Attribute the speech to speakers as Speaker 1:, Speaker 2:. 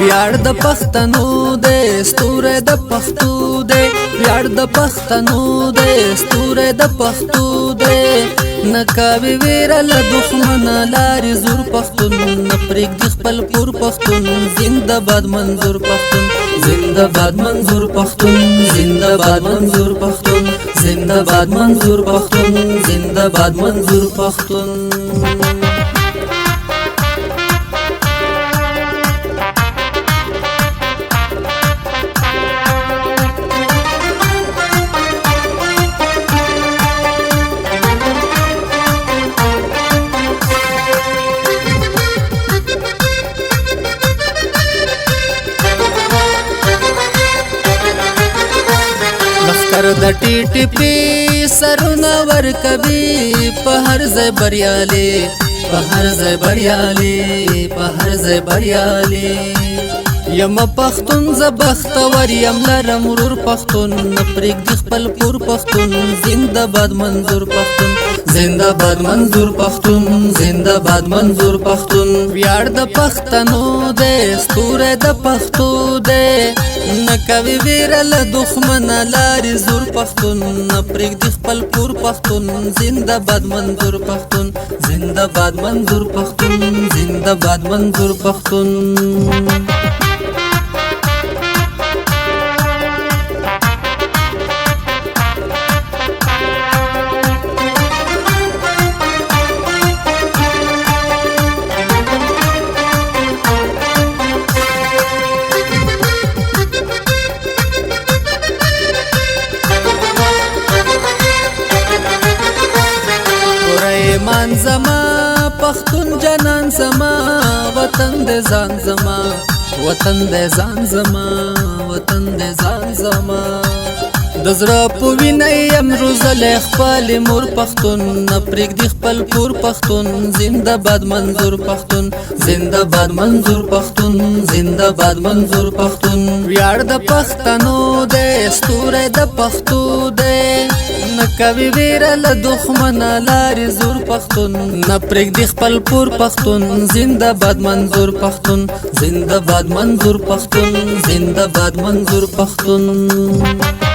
Speaker 1: ویاړ د پښتنو دې ستوره د پښتو دې ویاړ د پښتنو دې ستوره د پښتو دې نکاوي ویره له دښمن لارې زور پښتون نپریک د خپل پور پښتون زنده باد منظور پښتون زنده باد منظور پښتون زنده باد منظور پښتون زنده باد منظور پښتون زنده باد منظور پښتون لخر د ټي ټي پي سرونه ورکوي په هر ځای بریالي په هر ځای بریالي په هر ځای بریالي یم پښتون ز بختور یم لرم ورور پښتون نپریک د خپل پور پښتون زنده باد منظور پښتون زنده باد منظور پښتون زنده باد منظور پښتون ویاړ د پښتنو دې ستوره د پښتو دې نکوي ویره له دښمن لارې زور پښتون نپریک د خپل پور پښتون زنده باد منظور پښتون زنده باد منظور پښتون زنده باد منظور پښتون ایمان زما پښتون جنان زما وطن دې ځان زما وطن دې ځان زما وطن دې ځان زما د زړه په وینه یم روزلی خپل مور پښتون نپریک د خپل پور پښتون زنده باد منظور پښتون زنده باد منظور پښتون زنده باد منظور پښتون ویاړ د پښتنو دې ستوره د پښتو دې نکوي ویره له دښمن لارې زور پښتون نپریک د خپل پور پښتون زنده باد منظور پښتون زنده باد منظور پښتون زنده باد منظور پښتون